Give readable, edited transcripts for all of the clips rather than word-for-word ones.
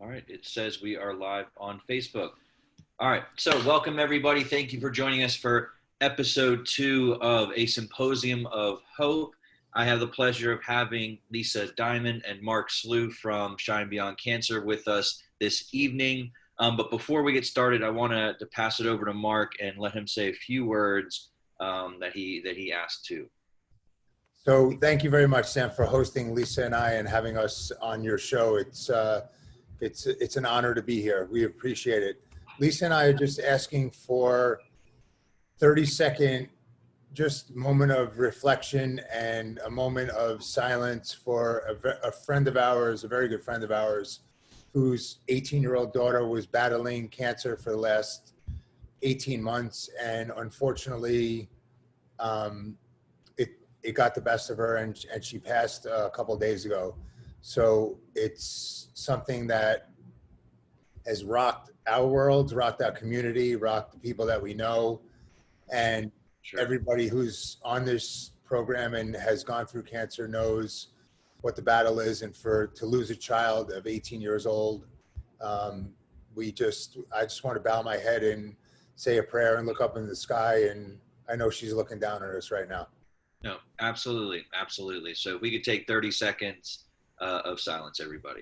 All right, it says we are live on Facebook. All right, so welcome everybody. Thank you for joining us for episode 2 of a Symposium of Hope. I have the pleasure of having Lisa Dimond and Marc Slugh from Shine Beyond Cancer with us this evening. But before we get started, I want to pass it over to Marc and let him say a few words that he asked to. So thank you very much, Sam, for hosting Lisa and I and having us on your show. It's an honor to be here. We appreciate it. Lisa and I are just asking for 30-second just moment of reflection and a moment of silence for a friend of ours, a very good friend of ours, whose 18-year-old daughter was battling cancer for the last 18 months. And unfortunately, it got the best of her and she passed a couple of days ago. So it's something that has rocked our world, rocked our community, rocked the people that we know. And everybody who's on this program and has gone through cancer knows what the battle is. And to lose a child of 18 years old, I just want to bow my head and say a prayer and look up in the sky. And I know she's looking down on us right now. No, absolutely. Absolutely. So if we could take 30 seconds of silence, everybody.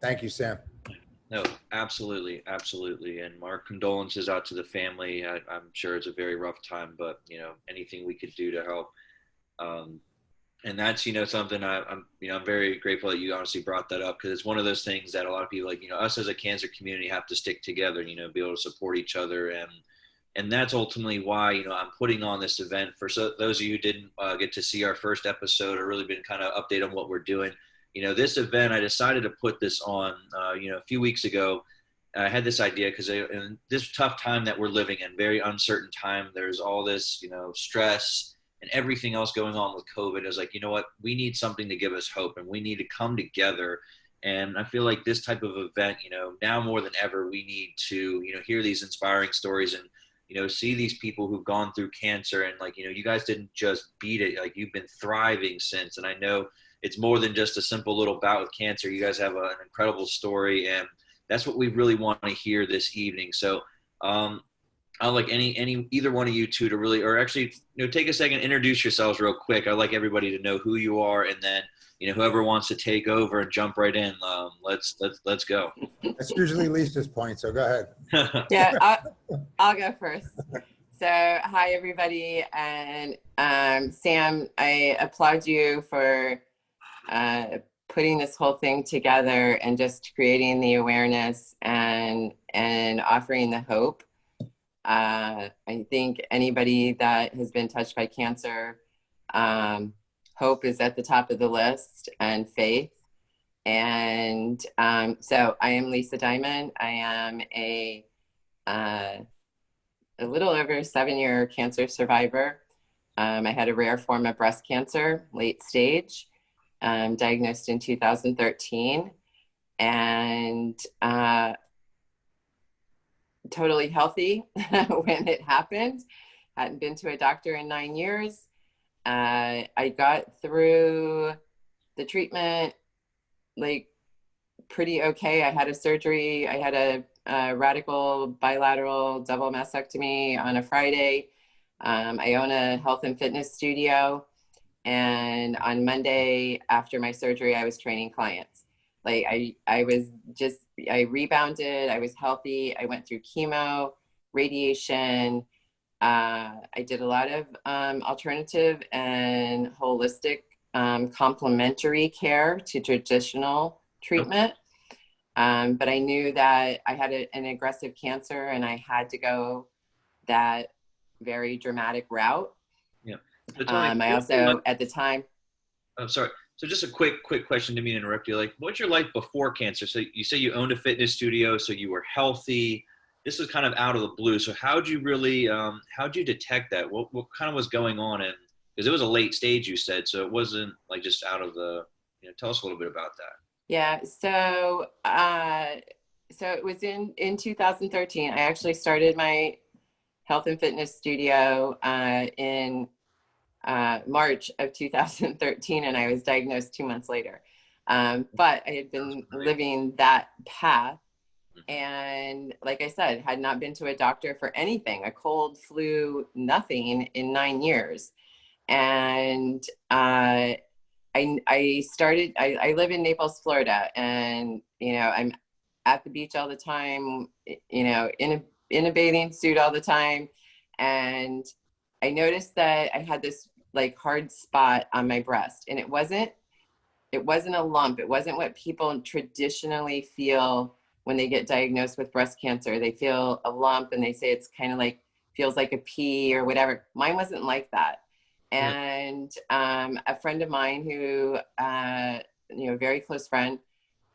Thank you, Sam. No, absolutely, absolutely. And Marc, condolences out to the family. I'm sure it's a very rough time, but anything we could do to help. And that's something I'm very grateful that you honestly brought that up, because it's one of those things that a lot of people, us as a cancer community, have to stick together. Be able to support each other, and that's ultimately why I'm putting on this event. For those of you who didn't get to see our first episode or really been kind of update on what we're doing. This event, I decided to put this on, a few weeks ago. I had this idea because in this tough time that we're living in, very uncertain time, there's all this, stress and everything else going on with COVID. I was like, you know what, we need something to give us hope, and we need to come together. And I feel like this type of event, now more than ever, we need to, hear these inspiring stories and, see these people who've gone through cancer. And you guys didn't just beat it, you've been thriving since. And I know it's more than just a simple little bout with cancer. You guys have an incredible story, and that's what we really want to hear this evening. So I'd like either one of you two to really, or actually, take a second, introduce yourselves real quick. I'd like everybody to know who you are, and then, whoever wants to take over and jump right in, let's go. That's usually Lisa's point, so go ahead. Yeah, I'll go first. So, hi everybody, and Sam, I applaud you for putting this whole thing together and just creating the awareness and offering the hope. I think anybody that has been touched by cancer, hope is at the top of the list, and faith. And so I am Lisa Dimond. I am a little over 7-year cancer survivor. I had a rare form of breast cancer, late stage. Diagnosed in 2013, and totally healthy when it happened. Hadn't been to a doctor in 9 years. I got through the treatment pretty okay. I had a surgery. I had a radical bilateral double mastectomy on a Friday. I own a health and fitness studio. And on Monday after my surgery, I was training clients. I rebounded. I was healthy. I went through chemo, radiation. I did a lot of alternative and holistic complementary care to traditional treatment. But I knew that I had an aggressive cancer, and I had to go that very dramatic route. Yeah. I also, at the time. I'm sorry. So just a quick question to me to interrupt you. Like, what's your life before cancer? So you say you owned a fitness studio, so you were healthy. This was kind of out of the blue. So how'd you really, how'd you detect that? What kind of was going on? And because it was a late stage, you said, so it wasn't like just out of the, tell us a little bit about that. Yeah. So it was in 2013. I actually started my health and fitness studio in March of 2013, and I was diagnosed 2 months later. But I had been living that path. And like I said, had not been to a doctor for anything, a cold, flu, nothing in 9 years. And I live in Naples, Florida, and, I'm at the beach all the time, in a bathing suit all the time. And I noticed that I had this like hard spot on my breast, and it wasn't a lump. It wasn't what people traditionally feel when they get diagnosed with breast cancer. They feel a lump and they say it's kind of like, feels like a pea or whatever. Mine wasn't like that. And a friend of mine who, very close friend,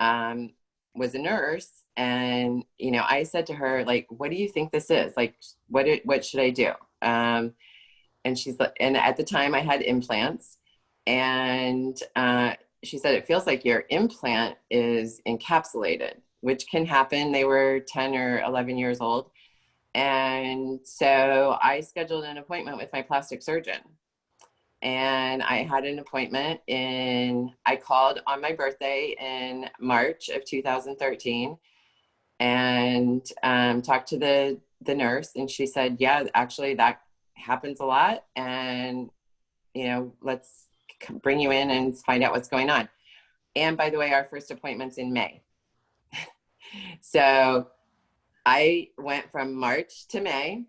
was a nurse. And, I said to her, like, what do you think this is? Like, what should I do? And she's like, and at the time I had implants, and she said, it feels like your implant is encapsulated, which can happen. They were 10 or 11 years old. And so I scheduled an appointment with my plastic surgeon. And I had an appointment I called on my birthday in March of 2013, and talked to the nurse. And she said, yeah, actually that happens a lot. And, let's bring you in and find out what's going on. And by the way, our first appointment's in May. So I went from March to May,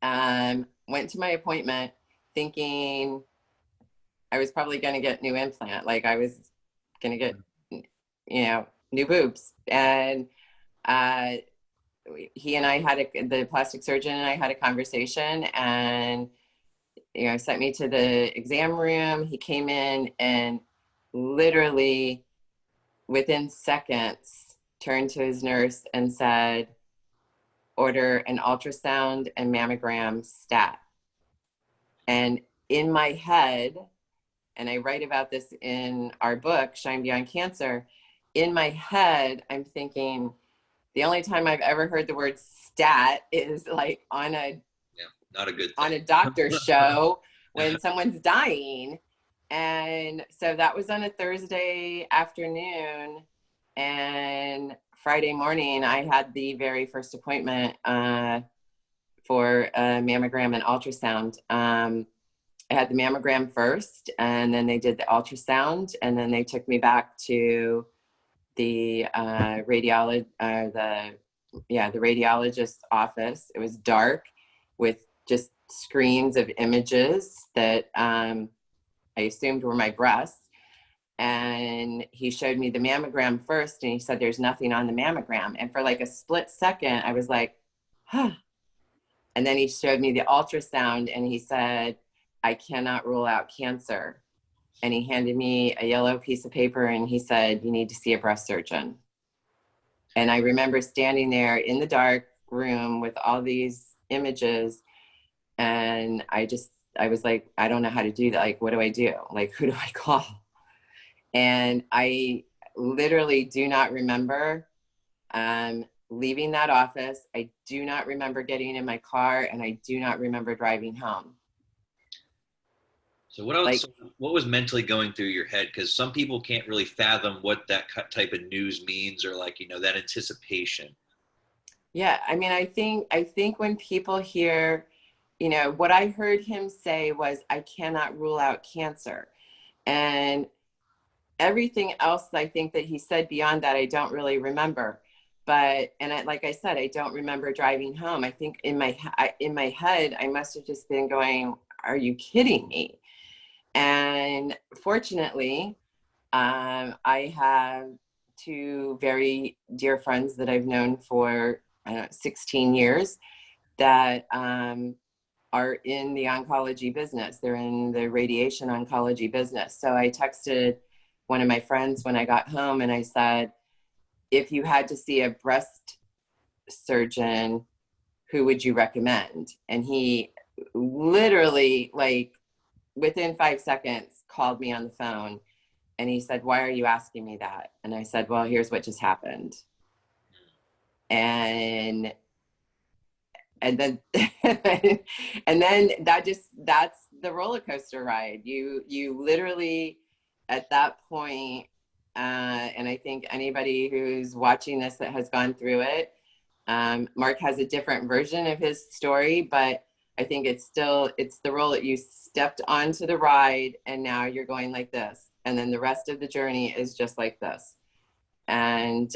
went to my appointment thinking I was probably going to get new implant. Like I was going to get, new boobs. And he and I the plastic surgeon and I had a conversation, and, sent me to the exam room. He came in and literally within seconds turned to his nurse and said, order an ultrasound and mammogram stat. And in my head, and I write about this in our book, Shine Beyond Cancer, in my head, I'm thinking, the only time I've ever heard the word stat is like on not a good thing. On a doctor show when someone's dying. And so that was on a Thursday afternoon, and Friday morning I had the very first appointment for a mammogram and ultrasound. I had the mammogram first, and then they did the ultrasound, and then they took me back to the the radiologist's office. It was dark with just screens of images that I assumed were my breasts. And he showed me the mammogram first, and he said, there's nothing on the mammogram. And for like a split second, I was like, huh. And then he showed me the ultrasound, and he said, I cannot rule out cancer. And he handed me a yellow piece of paper, and he said, you need to see a breast surgeon. And I remember standing there in the dark room with all these images, and I was like, I don't know how to do that. Like, what do I do? Like, who do I call? And I literally do not remember leaving that office. I do not remember getting in my car, and I do not remember driving home. So what else? What was mentally going through your head? Because some people can't really fathom what that type of news means, or like, that anticipation. Yeah, I mean, I think when people hear, what I heard him say was, I cannot rule out cancer. And everything else I think that he said beyond that, I don't really remember. But, like I said, I don't remember driving home. I think in my head, I must have just been going, are you kidding me? And fortunately, I have two very dear friends that I've known for, 16 years that are in the oncology business. They're in the radiation oncology business. So I texted one of my friends when I got home and I said, if you had to see a breast surgeon, who would you recommend? And he literally, like, within 5 seconds, called me on the phone and he said, why are you asking me that? And I said, well, here's what just happened. And then and then that's the roller coaster ride. You literally at that point, and I think anybody who's watching this that has gone through it, Marc has a different version of his story, but I think it's the role that you stepped onto the ride and now you're going like this. And then the rest of the journey is just like this. And,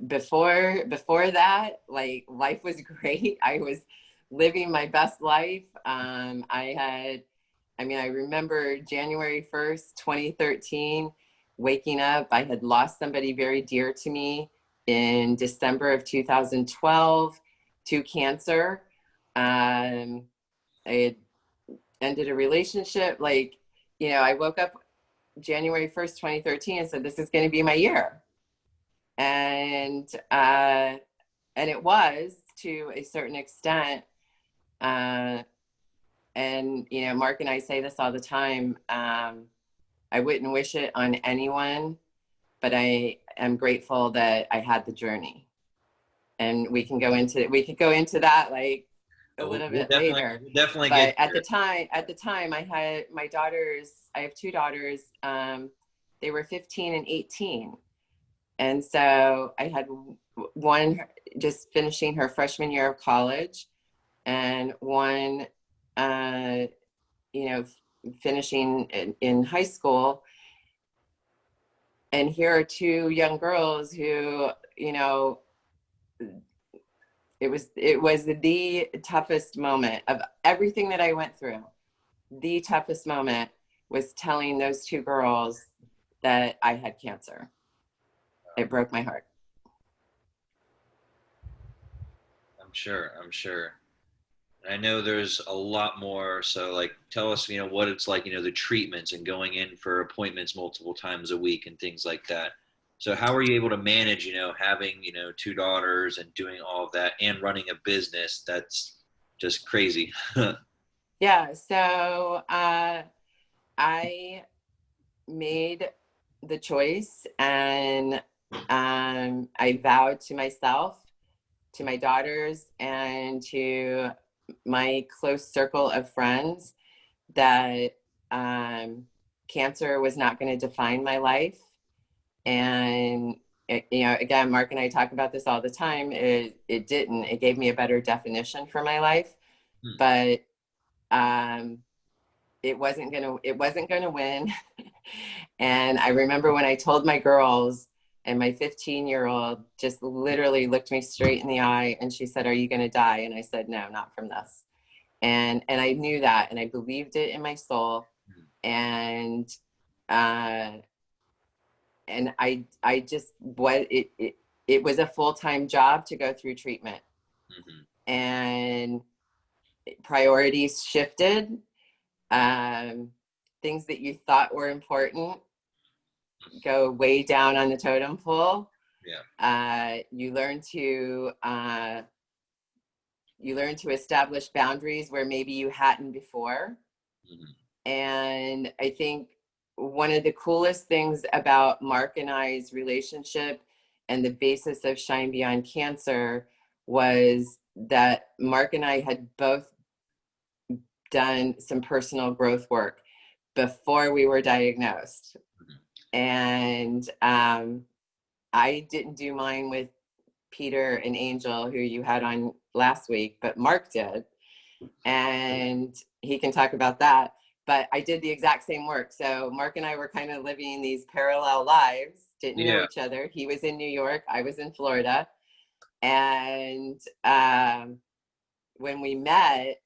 before that, like, life was great. I was living my best life. I remember January 1st, 2013, waking up. I had lost somebody very dear to me in December of 2012 to cancer. I had ended a relationship. I woke up January 1st, 2013 and said, this is going to be my year. And it was, to a certain extent. And, Marc and I say this all the time. I wouldn't wish it on anyone, but I am grateful that I had the journey. And we could go into that like a little bit later. We'll definitely but get at the time I had my daughters. I have 2 daughters. They were 15 and 18. And so I had one just finishing her freshman year of college and one, finishing in high school. And here are 2 young girls who, it was the toughest moment of everything that I went through. The toughest moment was telling those 2 girls that I had cancer. It broke my heart. I'm sure. I know there's a lot more. So, like, tell us, what it's like, the treatments and going in for appointments multiple times a week and things like that. So how are you able to manage, having, 2 daughters and doing all of that and running a business? That's just crazy. Yeah. So I made the choice and I vowed to myself, to my daughters, and to my close circle of friends that cancer was not going to define my life. And again, Marc and I talk about this all the time. It didn't. It gave me a better definition for my life, but it wasn't gonna win. And I remember when I told my girls, and my 15-year-old just literally looked me straight in the eye and she said, are you going to die? And I said, no, not from this. And I knew that, and I believed it in my soul. And I just, it was a full-time job to go through treatment. Mm-hmm. And priorities shifted. Things that you thought were important go way down on the totem pole. Yeah. You learn to establish boundaries where maybe you hadn't before. Mm-hmm. And I think one of the coolest things about Marc and I's relationship and the basis of Shine Beyond Cancer was that Marc and I had both done some personal growth work before we were diagnosed. And I didn't do mine with Peter and Angel, who you had on last week, but Marc did. And he can talk about that. But I did the exact same work. So Marc and I were kind of living these parallel lives, didn't know each other. He was in New York, I was in Florida. And when we met,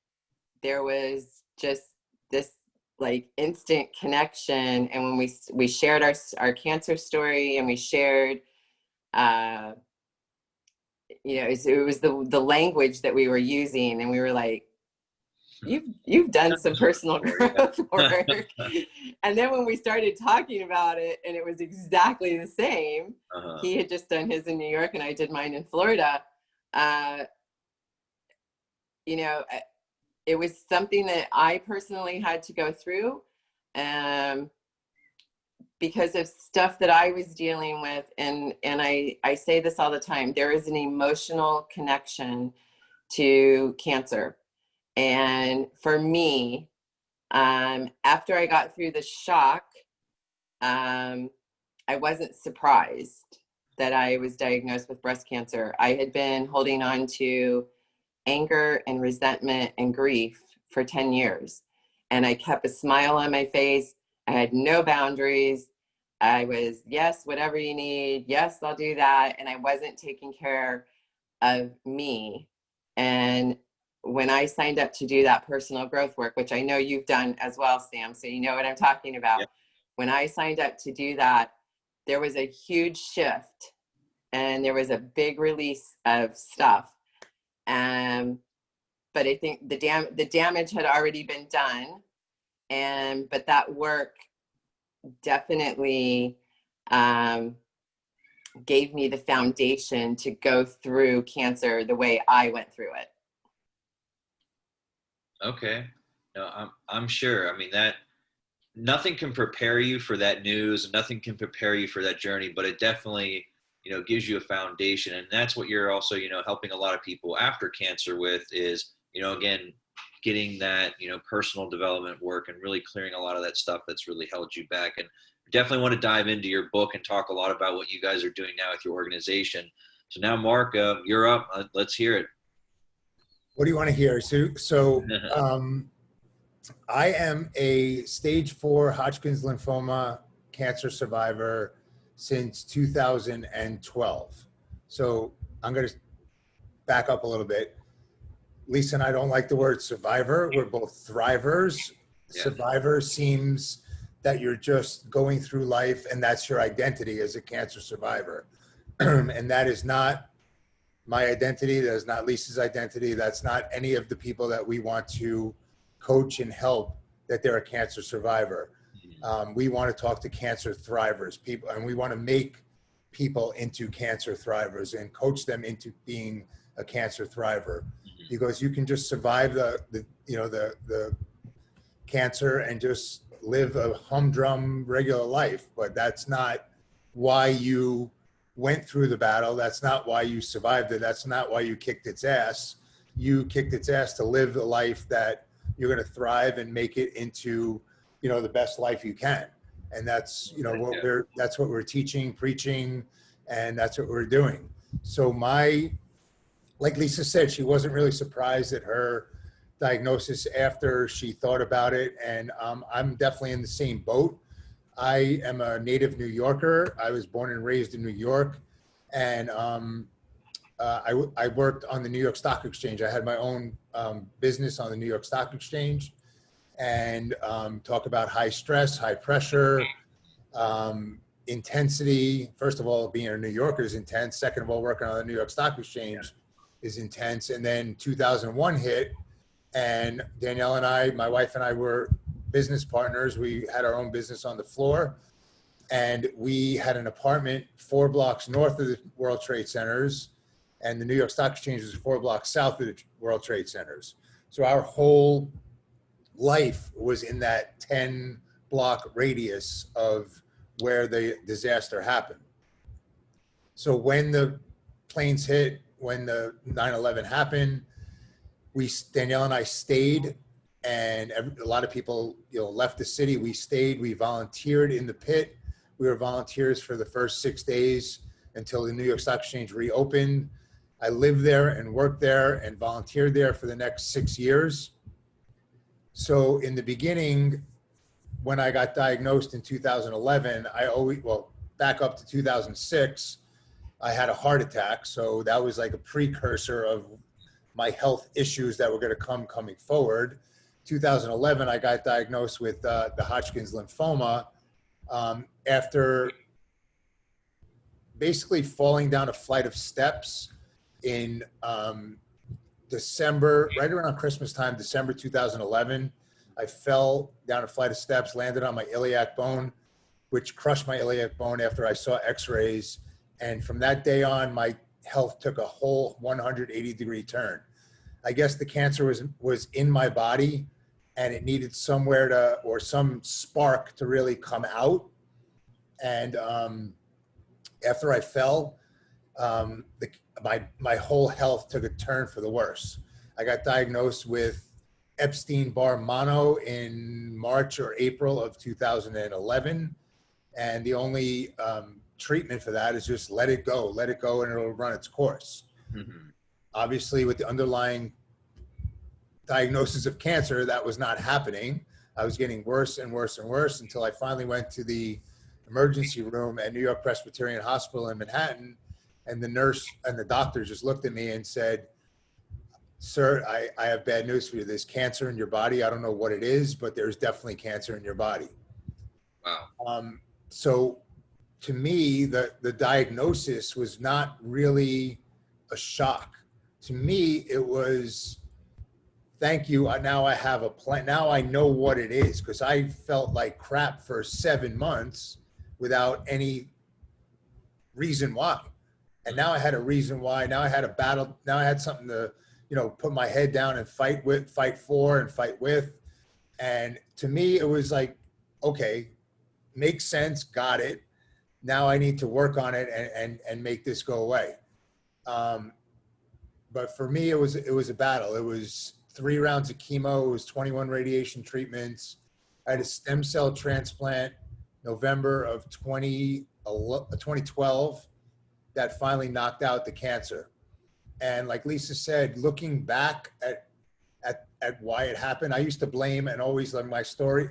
there was just this like instant connection. And when we shared our cancer story, and we shared it was the language that we were using, and we were like, you've done some personal growth work. And then when we started talking about it, and it was exactly the same, he had just done his in New York and I did mine in Florida. It was something that I personally had to go through, because of stuff that I was dealing with. And I say this all the time, there is an emotional connection to cancer. And for me, after I got through the shock, I wasn't surprised that I was diagnosed with breast cancer. I had been holding on to anger and resentment and grief for 10 years. And I kept a smile on my face. I had no boundaries. I was, yes, whatever you need. Yes, I'll do that. And I wasn't taking care of me. And when I signed up to do that personal growth work, which I know you've done as well, Sam, so you know what I'm talking about. Yeah. When I signed up to do that, there was a huge shift and there was a big release of stuff. But I think the damage had already been done. But that work definitely gave me the foundation to go through cancer the way I went through it. Okay. No, I'm sure. I mean, that nothing can prepare you for that news, and nothing can prepare you for that journey, but it definitely, gives you a foundation. And that's what you're also, helping a lot of people after cancer with is, again, getting that, personal development work and really clearing a lot of that stuff that's really held you back. And definitely want to dive into your book and talk a lot about what you guys are doing now with your organization. So now, Marc, you're up. Let's hear it. What do you want to hear? So I am a stage 4 Hodgkin's lymphoma cancer survivor since 2012. So I'm going to back up a little bit. Lisa and I don't like the word survivor. We're both thrivers. Yeah. Survivor seems that you're just going through life and that's your identity as a cancer survivor. And that is not my identity. That is not Lisa's identity. That's not any of the people that we want to coach and help that they're a cancer survivor. We want to talk to cancer thrivers, people, and we want to make people into cancer thrivers and coach them into being a cancer thriver, because you can just survive the cancer and just live a humdrum regular life, but that's not why you went through the battle. That's not why you survived it. That's not why you kicked its ass. You kicked its ass to live a life that you're going to thrive and make it into, the best life you can. And that's, that's what we're teaching, preaching, and that's what we're doing. So like Lisa said, she wasn't really surprised at her diagnosis after she thought about it. And I'm definitely in the same boat. I am a native New Yorker. I was born and raised in New York. And I worked on the New York Stock Exchange. I had my own business on the New York Stock Exchange, and talk about high stress, high pressure, intensity. First of all, being a New Yorker is intense. Second of all, working on the New York Stock Exchange is intense. And then 2001 hit, and Danielle and I, my wife and I, were business partners. We had our own business on the floor, and we had an apartment 4 blocks north of the World Trade Centers, and the New York Stock Exchange was 4 blocks south of the World Trade Centers. So our whole life was in that 10-block radius of where the disaster happened. So when the planes hit, when the 9/11 happened, Danielle and I stayed, and a lot of people, left the city. We stayed. We volunteered in the pit. We were volunteers for the first 6 days until the New York Stock Exchange reopened. I lived there and worked there and volunteered there for the next 6 years. So in the beginning, when I got diagnosed in 2011, back up to 2006, I had a heart attack. So that was like a precursor of my health issues that were going to coming forward. 2011, I got diagnosed with the Hodgkin's lymphoma after basically falling down a flight of steps in December, right around Christmas time, December 2011. I fell down a flight of steps, landed on my iliac bone, which crushed my iliac bone after I saw x-rays. And from that day on, my health took a whole 180-degree turn. I guess the cancer was in my body and it needed somewhere to, or some spark to really come out. And after I fell, my whole health took a turn for the worse. I got diagnosed with Epstein-Barr mono in March or April of 2011. And the only treatment for that is just let it go, and it'll run its course. Mm-hmm. Obviously, with the underlying diagnosis of cancer, that was not happening. I was getting worse and worse and worse until I finally went to the emergency room at New York Presbyterian Hospital in Manhattan. And the nurse and the doctor just looked at me and said, "Sir, I have bad news for you. There's cancer in your body. I don't know what it is, but there's definitely cancer in your body." Wow. So to me, the diagnosis was not really a shock. To me, it was, thank you. Now I have a plan. Now I know what it is, because I felt like crap for 7 months without any reason why. And now I had a reason why. Now I had a battle. Now I had something to, put my head down and fight for and fight with. And to me, it was like, okay, makes sense. Got it. Now I need to work on it and make this go away. But for me, it was a battle. It was 3 rounds of chemo. It was 21 radiation treatments. I had a stem cell transplant November of 2012 that finally knocked out the cancer. And like Lisa said, looking back at why it happened, I used to blame and always like my story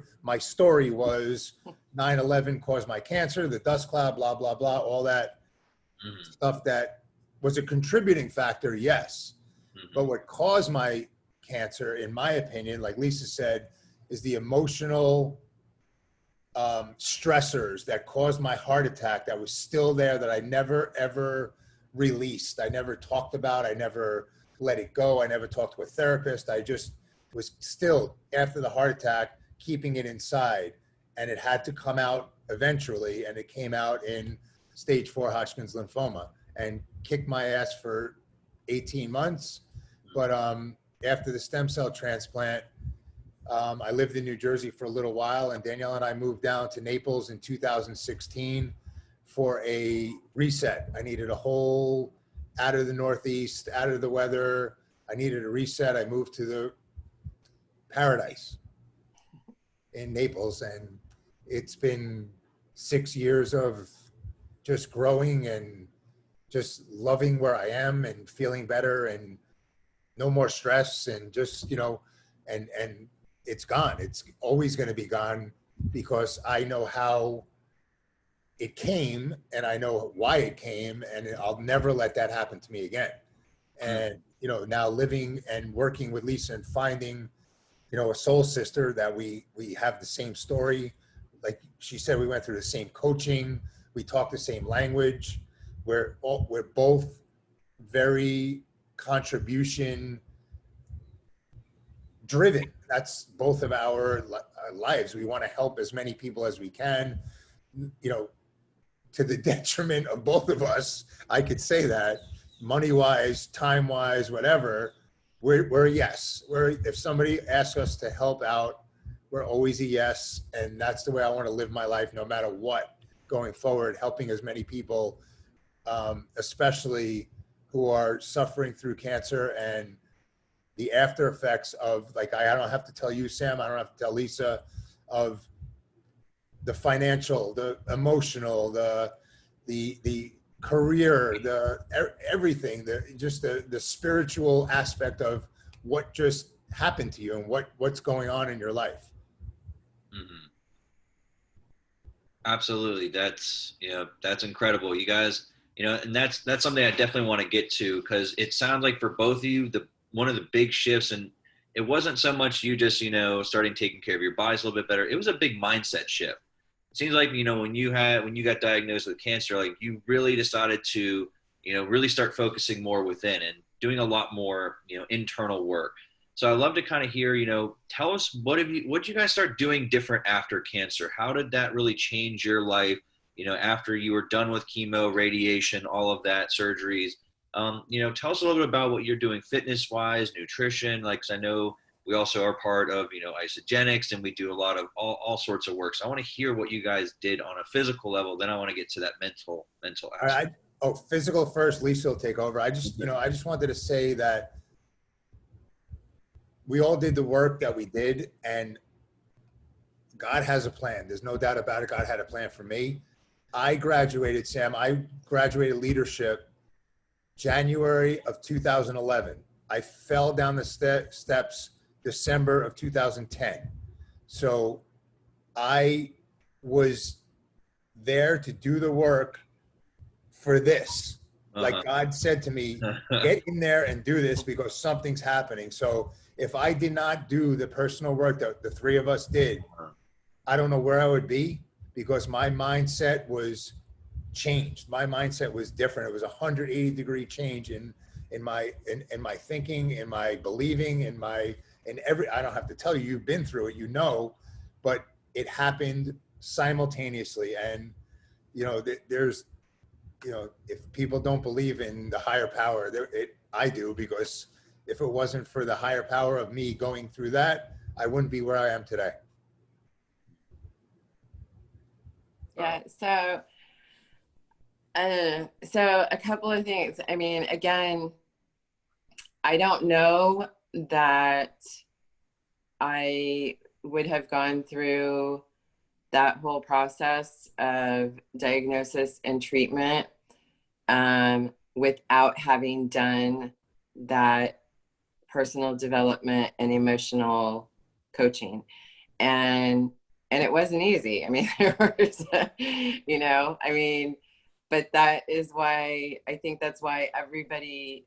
was 9/11 caused my cancer, the dust cloud, blah, blah, blah, all that stuff that was a contributing factor, yes. But what caused my cancer, in my opinion, like Lisa said, is the emotional stressors that caused my heart attack that was still there, that I never, ever released. I never talked about. I never let it go. I never talked to a therapist. I just was still, after the heart attack, keeping it inside. And it had to come out eventually. And it came out in stage 4 Hodgkin's lymphoma and kicked my ass for 18 months. But after the stem cell transplant, I lived in New Jersey for a little while, and Danielle and I moved down to Naples in 2016 for a reset. I needed a whole, out of the Northeast, out of the weather. I needed a reset. I moved to the paradise in Naples, and it's been 6 years of just growing and just loving where I am and feeling better and no more stress, and just, and it's gone. It's always going to be gone, because I know how it came and I know why it came, and I'll never let that happen to me again. And, now living and working with Lisa and finding, a soul sister that we have the same story. Like she said, we went through the same coaching. We talk the same language. We're both very contribution driven. That's both of our lives. We want to help as many people as we can, to the detriment of both of us. I could say that, money wise, time wise, whatever. We're a yes. If somebody asks us to help out, we're always a yes. And that's the way I want to live my life, no matter what, going forward, helping as many people, especially who are suffering through cancer and the after effects of, like, I don't have to tell you, Sam, I don't have to tell Lisa, of the financial, the emotional, the career, everything, the spiritual aspect of what just happened to you and what's going on in your life. Mm-hmm. Absolutely. That's incredible. You guys, and that's something I definitely want to get to, because it sounds like for both of you, one of the big shifts, and it wasn't so much you just, starting taking care of your bodies a little bit better. It was a big mindset shift. It seems like, when you got diagnosed with cancer, like you really decided to really start focusing more within and doing a lot more, internal work. So I'd love to kind of hear, tell us what you guys start doing different after cancer? How did that really change your life, after you were done with chemo, radiation, all of that, surgeries? Tell us a little bit about what you're doing fitness wise, nutrition, like, 'cause I know we also are part of, isogenics, and we do a lot of all sorts of work. So I want to hear what you guys did on a physical level. Then I want to get to that mental All aspect. right. Oh, physical first. Lisa will take over. I just wanted to say that we all did the work that we did, and God has a plan. There's no doubt about it. God had a plan for me. I graduated, Sam. I graduated leadership January of 2011. I fell down the steps December of 2010. So I was there to do the work for this. Like God said to me, get in there and do this because something's happening. So if I did not do the personal work that the three of us did, I don't know where I would be, because my mindset was changed. My mindset was different. It was a 180-degree change in my thinking, in my believing, in every. I don't have to tell you, you've been through it, but it happened simultaneously. And there's, if people don't believe in the higher power, I do, because if it wasn't for the higher power of me going through that, I wouldn't be where I am today. Yeah. So a couple of things. I mean, again, I don't know that I would have gone through that whole process of diagnosis and treatment without having done that personal development and emotional coaching. And it wasn't easy. I mean, there was, but that is why, I think that's why everybody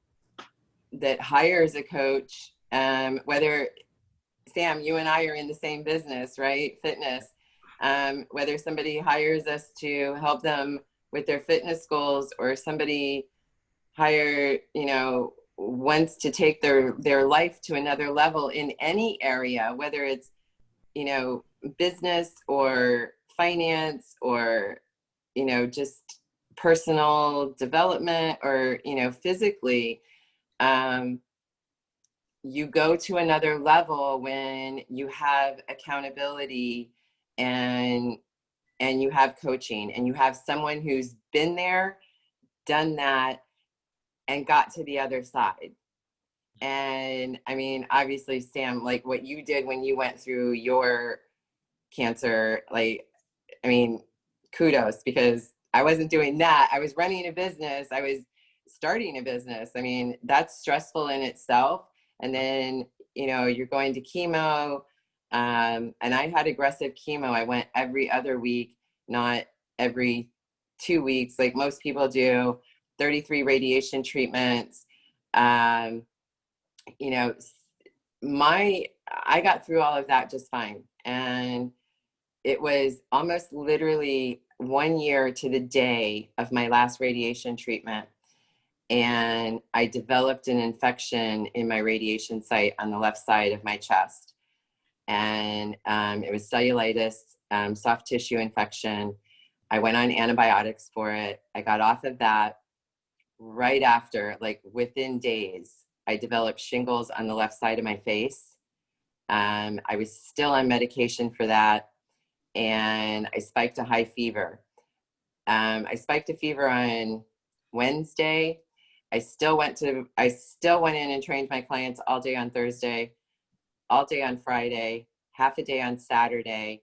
that hires a coach, whether, Sam, you and I are in the same business, right? Fitness. Whether somebody hires us to help them with their fitness goals, or somebody wants to take their life to another level in any area, whether it's, business or finance, or, just personal development, or, physically, you go to another level when you have accountability, and you have coaching, and you have someone who's been there, done that, and got to the other side. And I mean, obviously, Sam, like what you did when you went through your cancer, like, I mean, kudos, because I wasn't doing that. I was running a business. I was starting a business. I mean, that's stressful in itself. And then, you're going to chemo. And I had aggressive chemo. I went every other week, not every 2 weeks, like most people do, 33 radiation treatments. I got through all of that just fine. And it was almost literally 1 year to the day of my last radiation treatment. And I developed an infection in my radiation site on the left side of my chest. And it was cellulitis, soft tissue infection. I went on antibiotics for it. I got off of that. Right after, like within days, I developed shingles on the left side of my face. I was still on medication for that. And I spiked a high fever. I spiked a fever on Wednesday. I still went in and trained my clients all day on Thursday, all day on Friday, half a day on Saturday.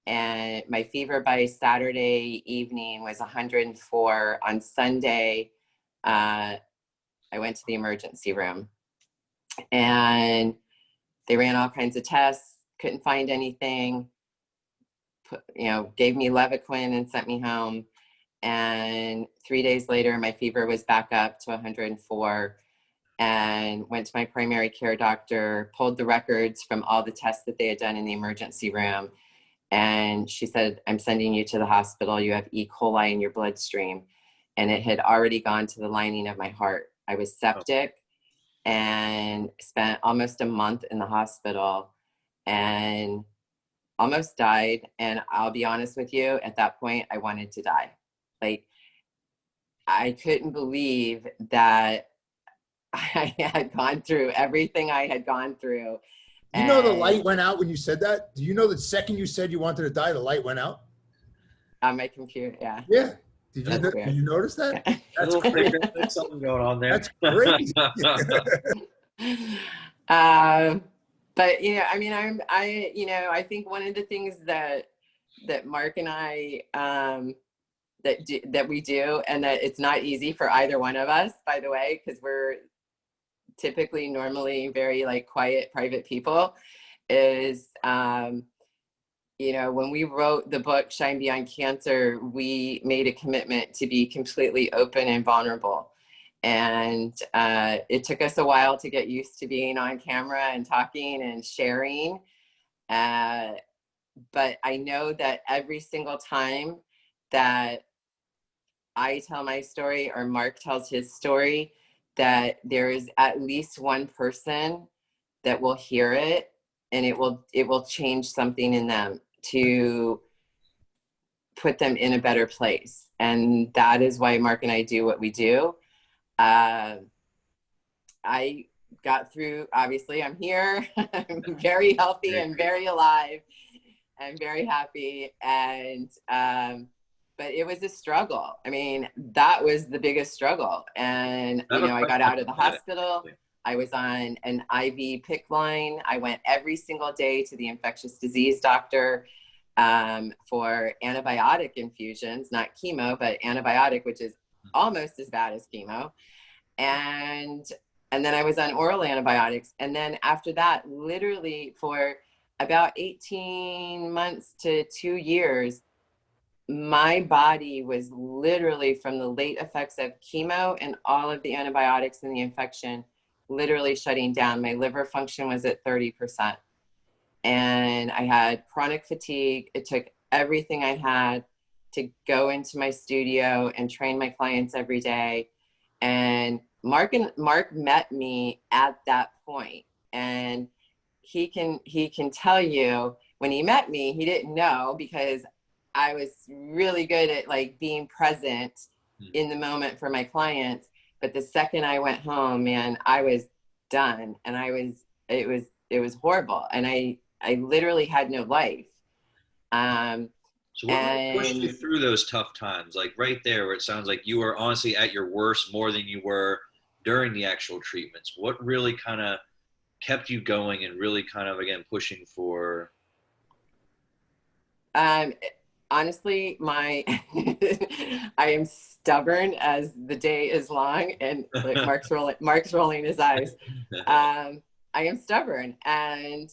And my fever by Saturday evening was 104. On Sunday, I went to the emergency room, and they ran all kinds of tests, couldn't find anything, gave me Levaquin and sent me home. And 3 days later, my fever was back up to 104, and went to my primary care doctor, pulled the records from all the tests that they had done in the emergency room. And she said, I'm sending you to the hospital. You have E. coli in your bloodstream. and it had already gone to the lining of my heart. I was septic and spent almost a month in the hospital and almost died. And I'll be honest with you, at that point, I wanted to die. Like, I couldn't believe that I had gone through everything I had gone through. You know, the light went out when you said that. Do you know the second you said you wanted to die, the light went out? On my computer, yeah. Yeah. Did That's you notice that? Yeah. That's crazy. There's something going on there. That's crazy. But you know, I mean, I think one of the things that Mark and I that we do, and that it's not easy for either one of us, by the way, because we're typically normally very like quiet, private people, is you know, when we wrote the book Shine Beyond Cancer, we made a commitment to be completely open and vulnerable. And it took us a while to get used to being on camera and talking and sharing. But I know that every single time that I tell my story or Mark tells his story, that there is at least one person that will hear it, and it will change something in them to put them in a better place. And that is why Mark and I do what we do. I got through, obviously I'm here, I'm very healthy and very alive and very happy. And, but it was a struggle. I mean, that was the biggest struggle. And, you know, I got out of the hospital. I was on an IV PICC line. I went every single day to the infectious disease doctor for antibiotic infusions, not chemo, but antibiotic, which is almost as bad as chemo. And then I was on oral antibiotics. And then after that, literally for about 18 months to 2 years, my body was literally, from the late effects of chemo and all of the antibiotics and the infection, literally shutting down. My liver function was at 30%. And I had chronic fatigue. It took everything I had to go into my studio and train my clients every day. And Mark met me at that point. And he can tell you, when he met me, he didn't know, because I was really good at like being present in the moment for my clients. But the second I went home, man, I was done. And it was horrible. And I literally had no life. So what pushed you through those tough times? Like right there, where it sounds like you were honestly at your worst more than you were during the actual treatments. What really kind of kept you going and really kind of, again, pushing for? Honestly, I am stubborn as the day is long, and like Mark's rolling his eyes. I am stubborn, and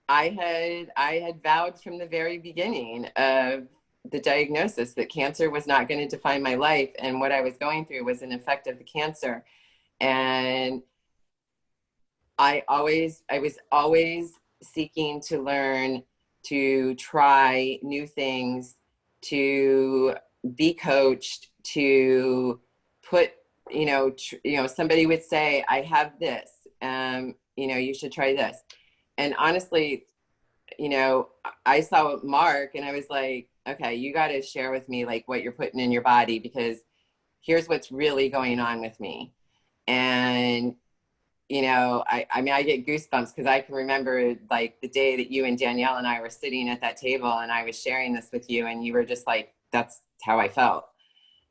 I had vowed from the very beginning of the diagnosis that cancer was not going to define my life, and what I was going through was an effect of the cancer. And I was always seeking to learn, to try new things, to be coached, to put, somebody would say, I have this, you should try this. And honestly, I saw Mark and I was like, okay, you got to share with me like what you're putting in your body, because here's what's really going on with me. And I mean, I get goosebumps because I can remember like the day that you and Danielle and I were sitting at that table and I was sharing this with you, and you were just like, that's how I felt.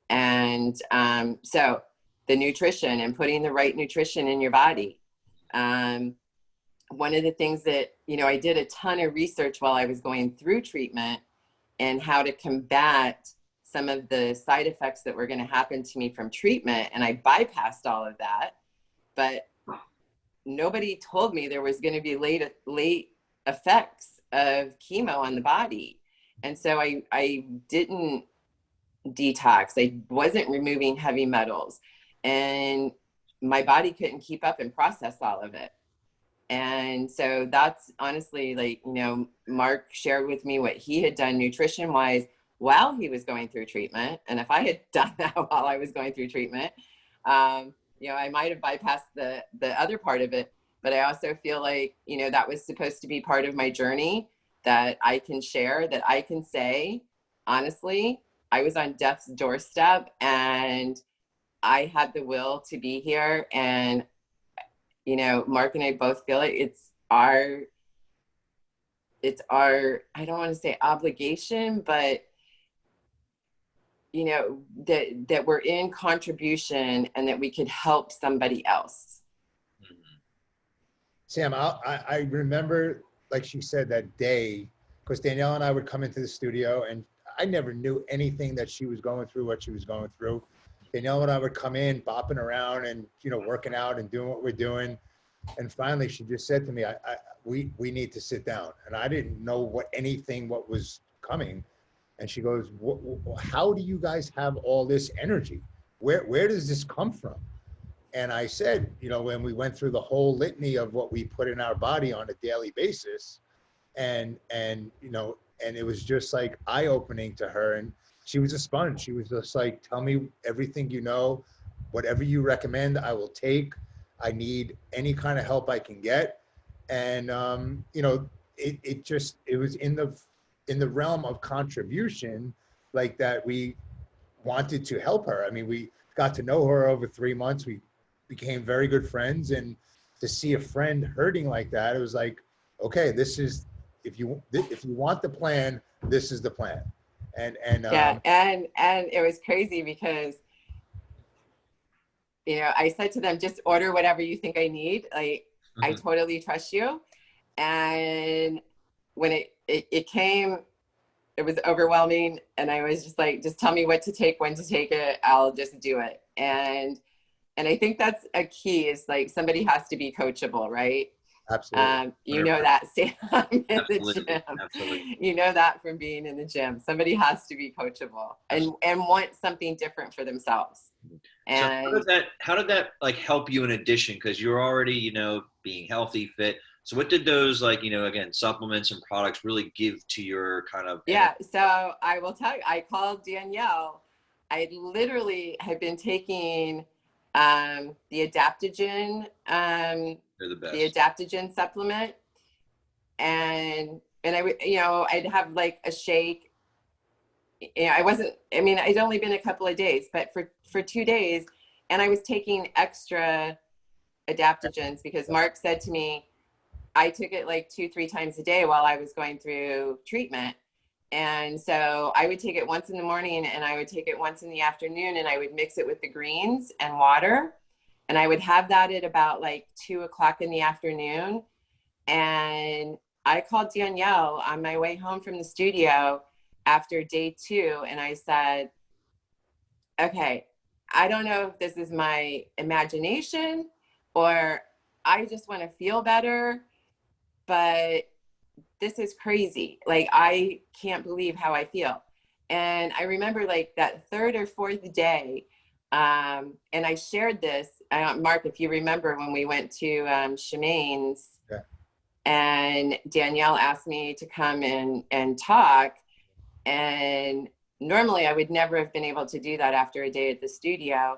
And so the nutrition and putting the right nutrition in your body. One of the things that, I did a ton of research while I was going through treatment and how to combat some of the side effects that were going to happen to me from treatment. And I bypassed all of that. But nobody told me there was going to be late effects of chemo on the body. And so I didn't detox. I wasn't removing heavy metals, and my body couldn't keep up and process all of it. And so that's honestly like, Mark shared with me what he had done nutrition wise while he was going through treatment. And if I had done that while I was going through treatment, you know, I might have bypassed the other part of it. But I also feel like, you know, that was supposed to be part of my journey that I can share, that I can say, honestly, I was on death's doorstep and I had the will to be here. And, you know, Mark and I both feel like it's our, I don't want to say obligation, but you know, that we're in contribution and that we could help somebody else. Sam, I remember, like she said, that day, because Danielle and I would come into the studio, and I never knew anything that she was going through, what she was going through. Danielle and I would come in, bopping around and, you know, working out and doing what we're doing. And finally, she just said to me, we need to sit down. And I didn't know what was coming. And she goes, how do you guys have all this energy? Where does this come from? And I said, you know, when we went through the whole litany of what we put in our body on a daily basis, and you know, and it was just like eye-opening to her. And she was a sponge. She was just like, tell me everything you know, whatever you recommend, I will take. I need any kind of help I can get. And you know, it was in the realm of contribution, like that we wanted to help her. I mean, we got to know her over 3 months. We became very good friends, and to see a friend hurting like that, it was like, okay, this is, if you want the plan, this is the plan. And yeah, and it was crazy because, you know, I said to them, just order whatever you think I need. Like, I totally trust you. And when it came, it was overwhelming. And I was just like, just tell me what to take, when to take it. I'll just do it. And I think that's a key, is like, somebody has to be coachable, right? Absolutely. You know that, Sam, in Absolutely. the gym. Absolutely. You know that from being in the gym. Somebody has to be coachable and want something different for themselves. And so how did that like help you in addition? Because you're already, you know, being healthy, fit. So what did those, like, you know, again, supplements and products really give to your kind of yeah, so I will tell you, I called Danielle. I literally had been taking the adaptogen, they're the the best. adaptogen supplement, and I would, you know, I'd have like a shake. You know, I mean, I'd only been a couple of days, but for 2 days, and I was taking extra adaptogens because Mark said to me, I took it like 2-3 times a day while I was going through treatment. And so I would take it once in the morning and I would take it once in the afternoon, and I would mix it with the greens and water. And I would have that at about like 2 o'clock in the afternoon. And I called Danielle on my way home from the studio after day 2. And I said, okay, I don't know if this is my imagination or I just want to feel better, but this is crazy. Like, I can't believe how I feel. And I remember like that 3rd or 4th day, and I shared this, Mark, if you remember when we went to Shemaine's, yeah. And Danielle asked me to come and talk. And normally I would never have been able to do that after a day at the studio,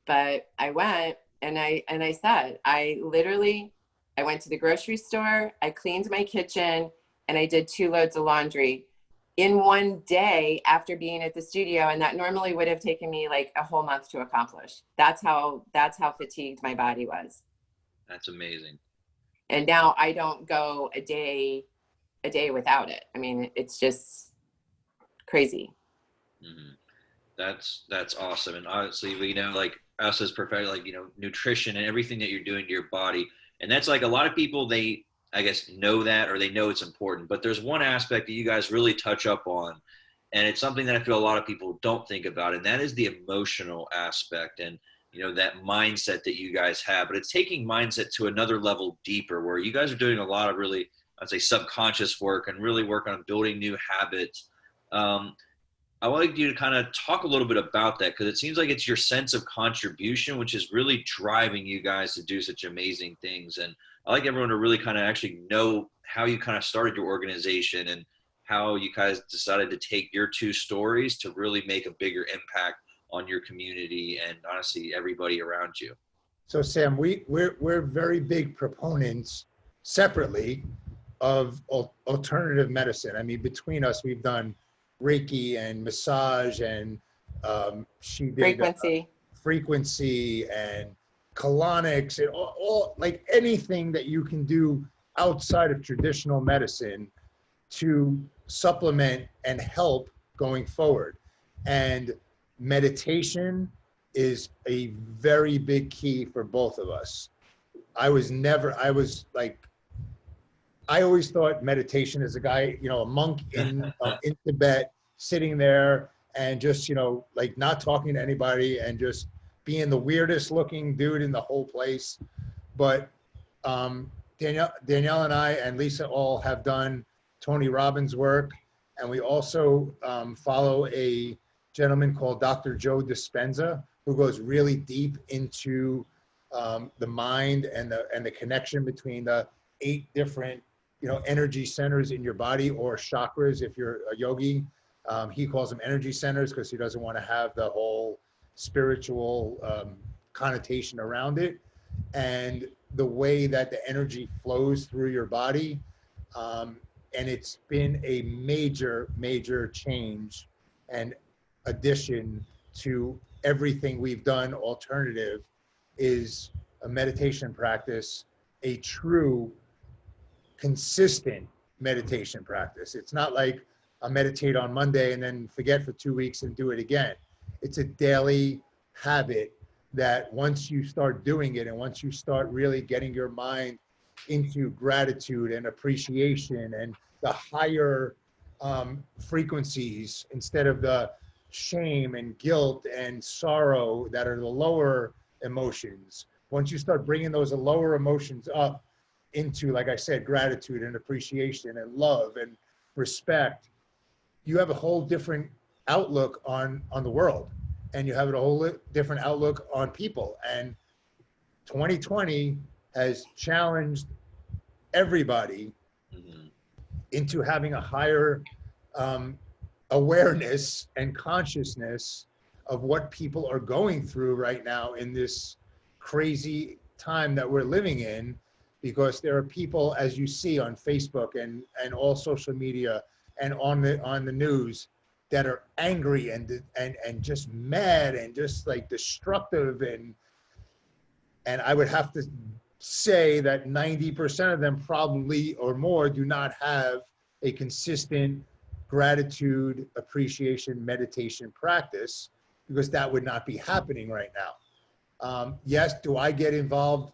but I went and I said, I went to the grocery store, I cleaned my kitchen, and I did 2 loads of laundry in one day after being at the studio. And that normally would have taken me like a whole month to accomplish. That's how fatigued my body was. That's amazing. And now I don't go a day without it. I mean, it's just crazy. Mm-hmm. That's awesome. And honestly, you know, like us as professionals, like, you know, nutrition and everything that you're doing to your body. And that's like a lot of people, they, I guess, know that, or they know it's important, but there's one aspect that you guys really touch up on. And it's something that I feel a lot of people don't think about. And that is the emotional aspect and, you know, that mindset that you guys have, but it's taking mindset to another level deeper, where you guys are doing a lot of really, I'd say, subconscious work and really work on building new habits. I would like you to kind of talk a little bit about that, because it seems like it's your sense of contribution, which is really driving you guys to do such amazing things. And I like everyone to really kind of actually know how you kind of started your organization and how you guys decided to take your two stories to really make a bigger impact on your community and honestly everybody around you. So Sam, we're very big proponents separately of alternative medicine. I mean, between us, we've done Reiki and massage, and she did Frequency. frequency and colonics, and all like anything that you can do outside of traditional medicine to supplement and help going forward. And meditation is a very big key for both of us. I was like, I always thought meditation is a guy, a monk in Tibet, sitting there and just, like not talking to anybody and just being the weirdest looking dude in the whole place. But Danielle and I and Lisa all have done Tony Robbins' work, and we also follow a gentleman called Dr. Joe Dispenza, who goes really deep into the mind and the connection between the 8 different energy centers in your body, or chakras if you're a yogi. He calls them energy centers because he doesn't want to have the whole spiritual connotation around it. And the way that the energy flows through your body. And it's been a major change and addition to everything we've done. Alternative is a meditation practice, a true consistent meditation practice. It's not like I meditate on Monday and then forget for 2 weeks and do it again. It's a daily habit that once you start doing it, and once you start really getting your mind into gratitude and appreciation and the higher frequencies, instead of the shame and guilt and sorrow that are the lower emotions, once you start bringing those lower emotions up into, like I said, gratitude and appreciation and love and respect, you have a whole different outlook on the world, and you have a whole different outlook on people. And 2020 has challenged everybody into having a higher awareness and consciousness of what people are going through right now in this crazy time that we're living in, because there are people, as you see on Facebook and all social media and on the news, that are angry and just mad and just like destructive, and I would have to say that 90% of them probably or more do not have a consistent gratitude, appreciation, meditation practice, because that would not be happening right now. Yes, do I get involved?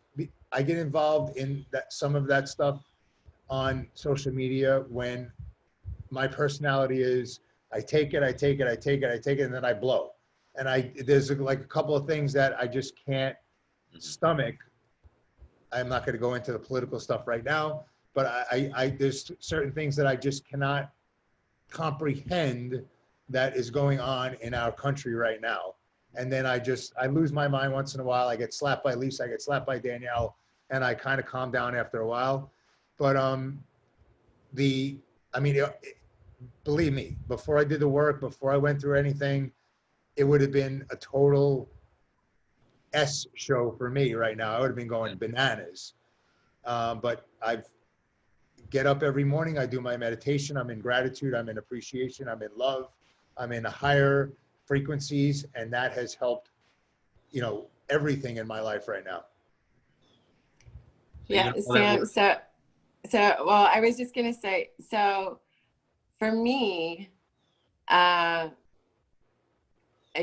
I get involved in that, some of that stuff on social media, when my personality is, I take it, and then I blow. And there's like a couple of things that I just can't stomach. I'm not going to go into the political stuff right now, but there's certain things that I just cannot comprehend that is going on in our country right now. And then I lose my mind once in a while. I get slapped by Lisa, I get slapped by Danielle, and I kind of calm down after a while. But believe me, before I did the work, before I went through anything, it would have been a total S show for me right now. I would have been going bananas. But I get up every morning, I do my meditation, I'm in gratitude, I'm in appreciation, I'm in love, I'm in higher frequencies, and that has helped, everything in my life right now. Yeah, Sam, so well, I was just gonna say, so for me, I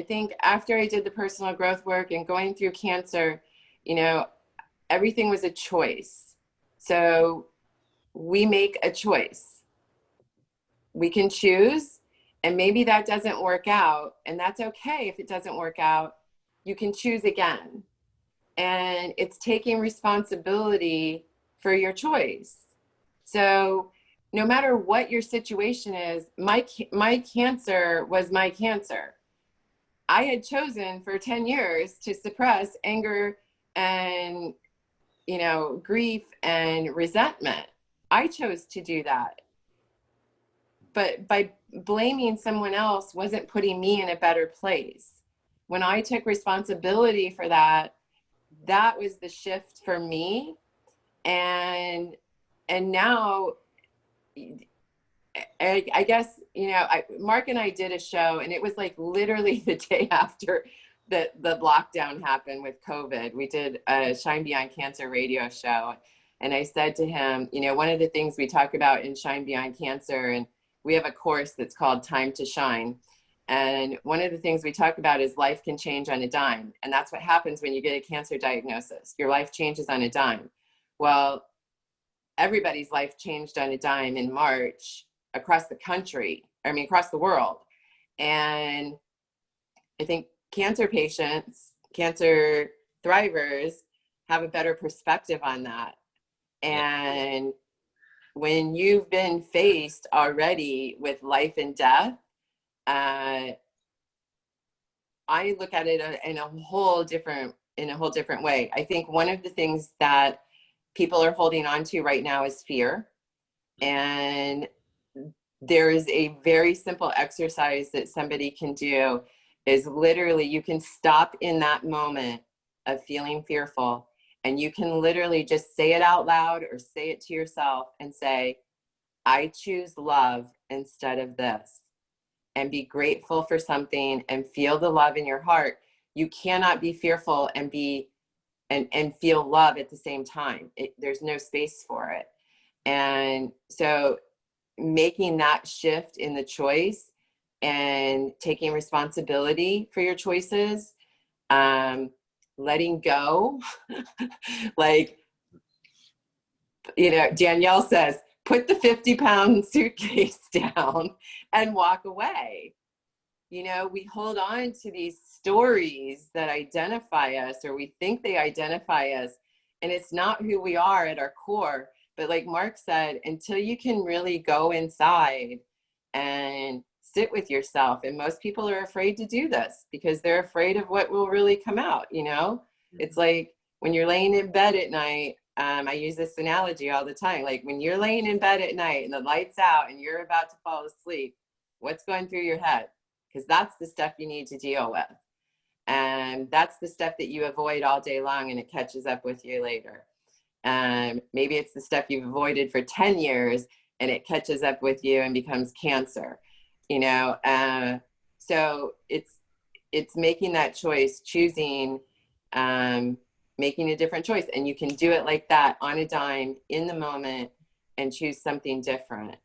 think after I did the personal growth work and going through cancer, everything was a choice. So we make a choice. We can choose, and maybe that doesn't work out, and that's okay if it doesn't work out. You can choose again. And it's taking responsibility for your choice. So no matter what your situation is, my cancer was my cancer. I had chosen for 10 years to suppress anger and, grief and resentment. I chose to do that. but by blaming someone else wasn't putting me in a better place. When I took responsibility for that, that was the shift for me. And now I guess, you know, Mark and I did a show, and it was like literally the day after the lockdown happened with COVID. We did a Shine Beyond Cancer radio show. And I said to him, you know, one of the things we talk about in Shine Beyond Cancer, and we have a course that's called Time to Shine. And one of the things we talk about is life can change on a dime. And that's what happens when you get a cancer diagnosis. Your life changes on a dime. Well, everybody's life changed on a dime in March across the country, I mean, across the world. And I think cancer patients, cancer thrivers have a better perspective on that. And when you've been faced already with life and death, I look at it in a whole different way. I think one of the things that people are holding on to right now is fear. And there is a very simple exercise that somebody can do, is literally you can stop in that moment of feeling fearful, and you can literally just say it out loud or say it to yourself and say, I choose love instead of this, and be grateful for something and feel the love in your heart. You cannot be fearful and feel love at the same time. There's no space for it. And so making that shift in the choice and taking responsibility for your choices, letting go, like, you know, Danielle says, put the 50-pound suitcase down and walk away. You know, we hold on to these stories that identify us, or we think they identify us, and it's not who we are at our core. But like Marc said, until you can really go inside and sit with yourself, and most people are afraid to do this because they're afraid of what will really come out, you know? It's like when you're laying in bed at night, I use this analogy all the time. Like when you're laying in bed at night and the light's out and you're about to fall asleep, what's going through your head? Because that's the stuff you need to deal with. And that's the stuff that you avoid all day long, and it catches up with you later. Maybe it's the stuff you've avoided for 10 years and it catches up with you and becomes cancer, you know? So it's making that choice, choosing, making a different choice. And you can do it like that on a dime in the moment and choose something different.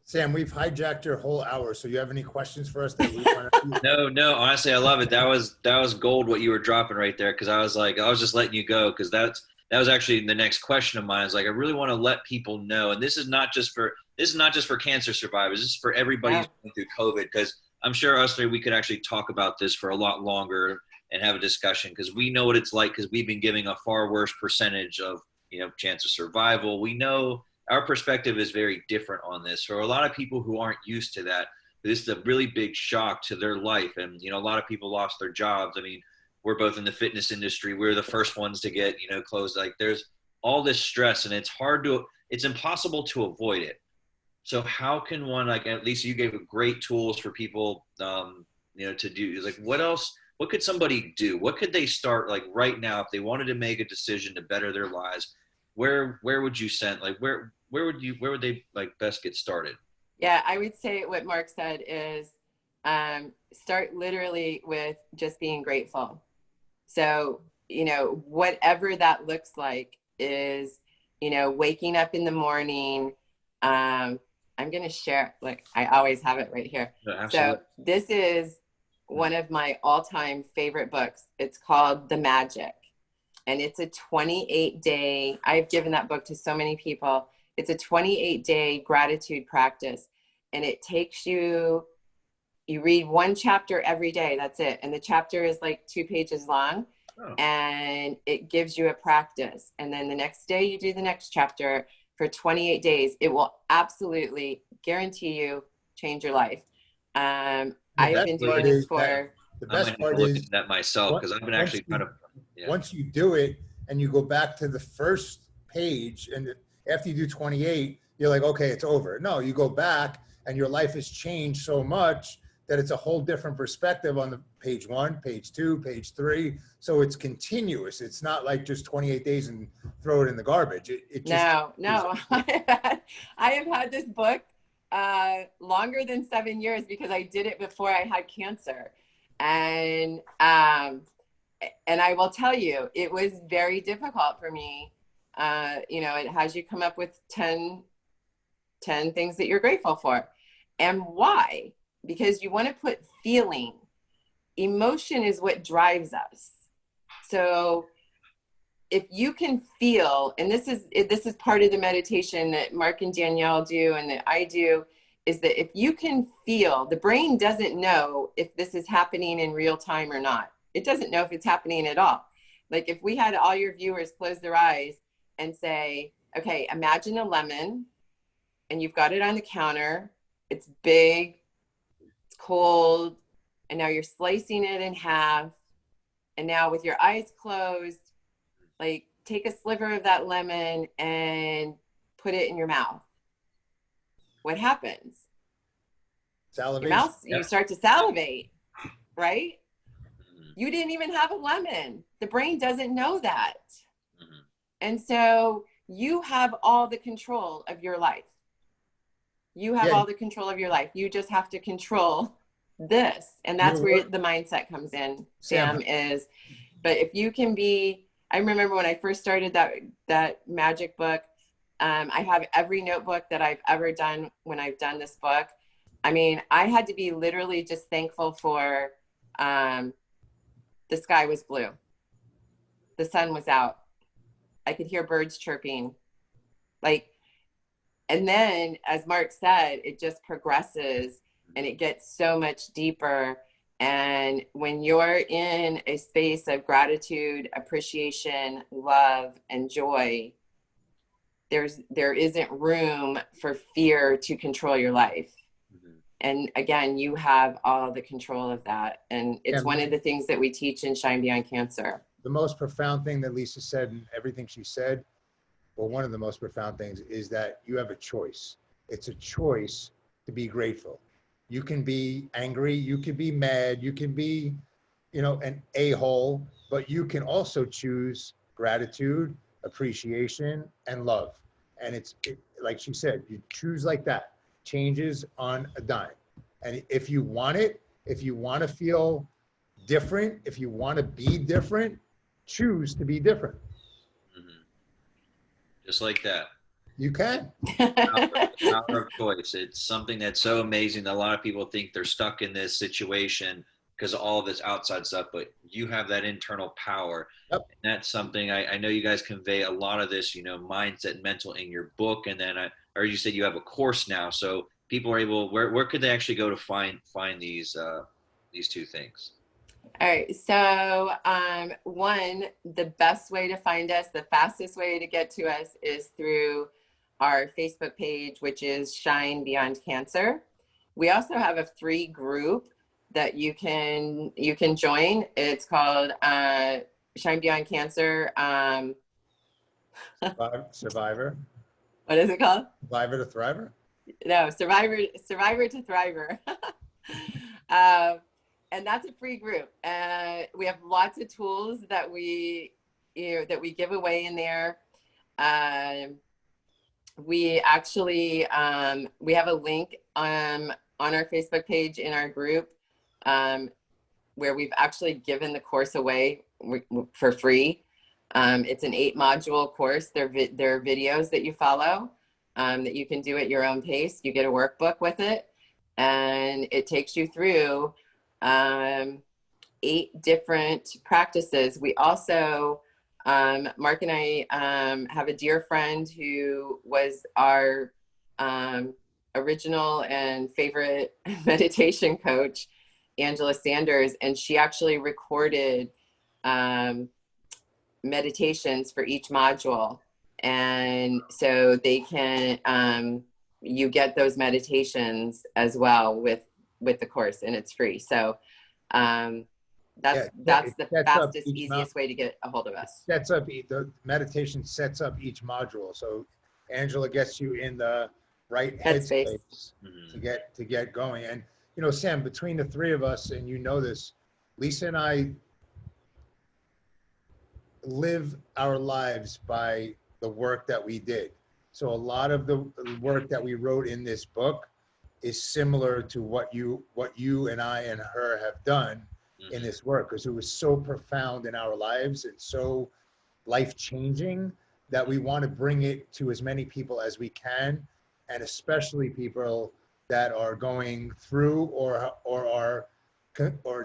Sam, we've hijacked your whole hour. So you have any questions for us that we want to? No, honestly, I love it. That was gold what you were dropping right there. Cause I was just letting you go. Cause that was actually the next question of mine. Is like, I really want to let people know, and this is not just for cancer survivors. This is for everybody who's going through COVID. Cause I'm sure us three, we could actually talk about this for a lot longer and have a discussion, because we know what it's like, because we've been giving a far worse percentage of, you know, chance of survival. We know our perspective is very different on this. For a lot of people who aren't used to that, this is a really big shock to their life. And, you know, a lot of people lost their jobs. I mean, we're both in the fitness industry. We're the first ones to get, you know, closed. Like there's all this stress, and it's impossible to avoid it. So how can one, like, at least you gave great tools for people, you know, to do, like, what could somebody do? What could they start, like, right now, if they wanted to make a decision to better their lives? Where would you send, like, where would they, like, best get started? Yeah, I would say what Marc said is start literally with just being grateful. So, you know, whatever that looks like is, you know, waking up in the morning. I'm going to share, like, I always have it right here. No, so this is one of my all-time favorite books. It's called The Magic. And it's a 28-day, I've given that book to so many people. It's a 28-day gratitude practice. And it takes you read one chapter every day. That's it. And the chapter is like 2 pages long. Oh. And it gives you a practice. And then the next day you do the next chapter for 28 days. It will absolutely guarantee you change your life. I've been doing this for... The best part is that myself, because I've been actually kind of... Yeah. Once you do it and you go back to the first page, and After you do 28, you're like, okay, it's over. No, you go back and your life has changed so much that it's a whole different perspective on the page 1, page 2, page 3. So it's continuous. It's not like just 28 days and throw it in the garbage. It just No. I have had this book longer than 7 years because I did it before I had cancer. And I will tell you, it was very difficult for me. It has you come up with 10 things that you're grateful for. And why? Because you want to put feeling. Emotion is what drives us. So if you can feel, and this is part of the meditation that Marc and Danielle do and that I do, is that if you can feel, the brain doesn't know if this is happening in real time or not. It doesn't know if it's happening at all. Like if we had all your viewers close their eyes and say, okay, imagine a lemon and you've got it on the counter. It's big, it's cold, and now you're slicing it in half. And now with your eyes closed, like take a sliver of that lemon and put it in your mouth. What happens? salivation. Your mouth, Yep. you start to salivate, right? You didn't even have a lemon. The brain doesn't know that. Mhm. And so you have all the control of your life. You have Yeah. all the control of your life. You just have to control this. And that's You're where right. the mindset comes in, Sam. Sam, is, but if you can be, I remember when I first started that magic book, I have every notebook that I've ever done when I've done this book. I mean, I had to be literally just thankful for the sky was blue. The sun was out. I could hear birds chirping. Like, and then as Marc said, it just progresses and it gets so much deeper. And when you're in a space of gratitude, appreciation, love, and joy, there isn't room for fear to control your life. Mhm. And again, you have all the control of that. And it's Yeah. one of the things that we teach in Shine Beyond Cancer. The most profound thing that Lisa said and everything she said, well, one of the most profound things is that you have a choice. It's a choice to be grateful. You can be angry, you can be mad, you can be, an a-hole, but you can also choose gratitude, appreciation, and love. And like she said, you choose like that, changes on a dime. And if you want it, if you want to feel different, if you want to be different, choose to be different. Mhm. Just like that. You can. Power of choice. It's something that's so amazing that a lot of people think they're stuck in this situation because of all of this outside stuff, but you have that internal power. Yep. And that's something I know you guys convey a lot of this, mindset, mental in your book. And then I heard you said you have a course now. So people are able, where could they actually go to find these two things? All right. So, one, the best way to find us, the fastest way to get to us is through our Facebook page, which is Shine Beyond Cancer. We also have a free group that you can join. It's called Shine Beyond Cancer. Survivor. What is it called? Survivor to Thriver. No, Survivor to Thriver. And that's a free group. We have lots of tools that we give away in there. We actually we have a link on our Facebook page in our group where we've actually given the course away for free. It's an 8-module course. There are videos that you follow that you can do at your own pace. You get a workbook with it, and it takes you through 8 different practices. We also, Marc and I have a dear friend who was our original and favorite meditation coach, Angela Sanders, and she actually recorded meditations for each module. And so they can, you get those meditations as well with the course, and it's free. So that's the fastest, easiest way to get a hold of us. The meditation sets up each module. So Angela gets you in the right Headspace. headspace to get going. And you know, Sam, between the three of us, and you know this, Lisa and I live our lives by the work that we did. So a lot of the work that we wrote in this book is similar to what you and I and her have done in this work, because it was so profound in our lives and so life-changing that we want to bring it to as many people as we can, and especially people that are going through or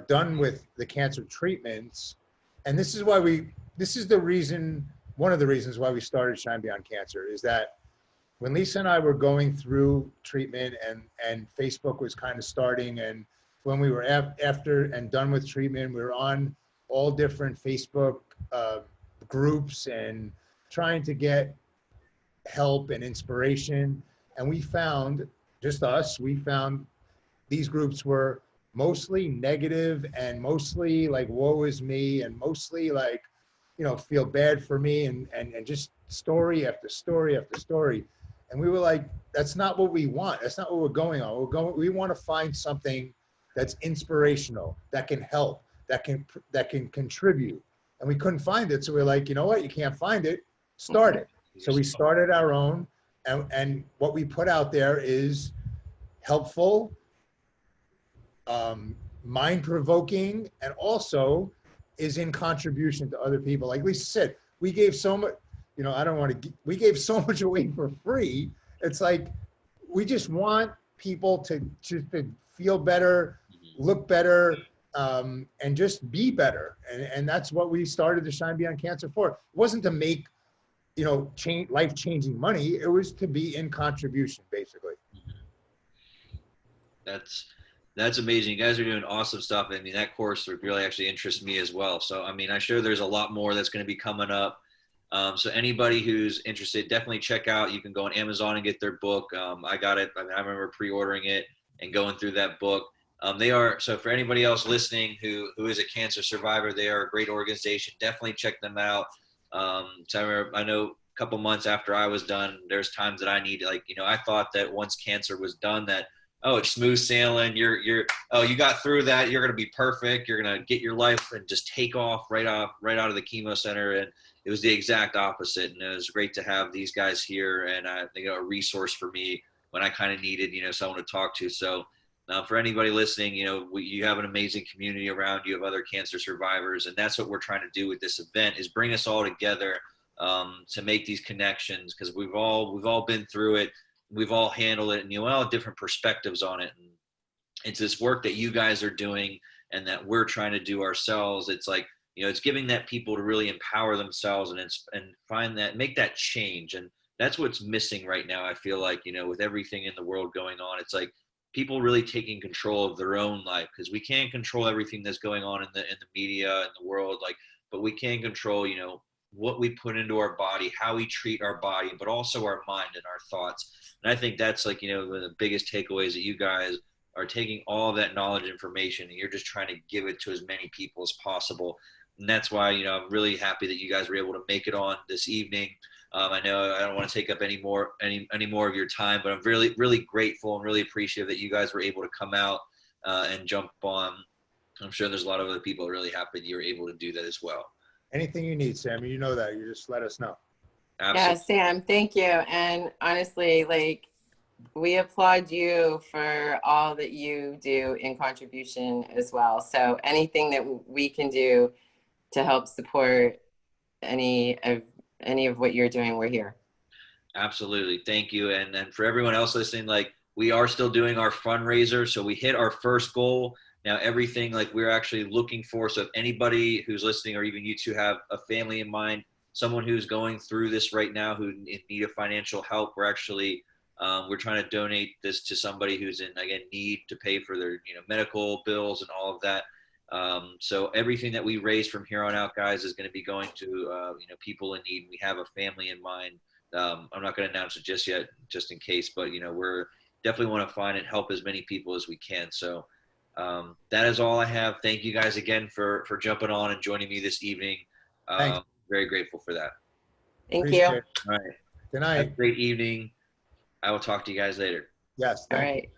done with the cancer treatments. And this is the reason, one of the reasons why we started Shine Beyond Cancer, is that when Lisa and I were going through treatment and Facebook was kind of starting, and when we were after and done with treatment, we were on all different Facebook groups and trying to get help and inspiration. And we found, just us, we found these groups were mostly negative and mostly like, woe is me, and mostly like, you know, feel bad for me, and just story after story after story. And we were like, that's not what we want. That's not what we're going on. We want to find something that's inspirational, that can help, that can contribute. And we couldn't find it. So we're like, you know what? You can't find it. Start it. So we started our own, and what we put out there is helpful, mind-provoking, and also is in contribution to other people. Like Lisa said, we gave so much, you know, we gave so much away for free. It's like, we just want people to feel better, look better, and just be better. And that's what we started the Shine Beyond Cancer for. It wasn't to make, you know, life-changing money. It was to be in contribution, basically. That's amazing. You guys are doing awesome stuff. I mean, that course would really actually interest me as well. So, I mean, I'm sure there's a lot more that's going to be coming up. So anybody who's interested, definitely check out. You can go on Amazon and get their book. I got it. I mean, I remember pre-ordering it and going through that book. So for anybody else listening who is a cancer survivor, they are a great organization. Definitely check them out. So I know a couple months after I was done, there's times that I need, like, you know, I thought that once cancer was done that, oh, it's smooth sailing. You got through that. You're going to be perfect. You're going to get your life and just take off right out of the chemo center. And it was the exact opposite. And it was great to have these guys here, and I think a resource for me when I kind of needed, you know, someone to talk to. So for anybody listening, you know, you have an amazing community around you of other cancer survivors. And that's what we're trying to do with this event, is bring us all together to make these connections, because we've all been through it. We've all handled it, and you know, all have different perspectives on it. And it's this work that you guys are doing and that we're trying to do ourselves. It's like, you know, it's giving that people to really empower themselves and make that change. And that's what's missing right now. I feel like, you know, with everything in the world going on, it's like people really taking control of their own life, because we can't control everything that's going on in the media and the world, like, but we can control, you know, what we put into our body, how we treat our body, but also our mind and our thoughts. And I think that's, like, you know, one of the biggest takeaways, that you guys are taking all that knowledge, information, and you're just trying to give it to as many people as possible. And that's why, you know, I'm really happy that you guys were able to make it on this evening. I know I don't want to take up any more of your time, but I'm really, really grateful and really appreciative that you guys were able to come out and jump on. I'm sure there's a lot of other people really happy that you were able to do that as well. Anything you need, Sam, you know that. You just let us know. Absolutely. Yeah, Sam, thank you. And honestly, like, we applaud you for all that you do in contribution as well. So anything that we can do to help support any of what you're doing, we're here. Absolutely. Thank you. And then for everyone else listening, like, we are still doing our fundraiser. So we hit our first goal. Now everything, like, we're actually looking for. So if anybody who's listening, or even you two, have a family in mind, someone who's going through this right now, who in need of financial help, we're actually, we're trying to donate this to somebody who's in, again, need to pay for their, you know, medical bills and all of that. So everything that we raise from here on out, guys, is going to be going to, you know, people in need. We have a family in mind. I'm not going to announce it just yet, just in case, but, you know, we're definitely want to find and help as many people as we can. So that is all I have. Thank you guys again for jumping on and joining me this evening. Very grateful for that. Thank you. All right. Good Have a night. great evening. I will talk to you guys later. Yes, All thank you. right.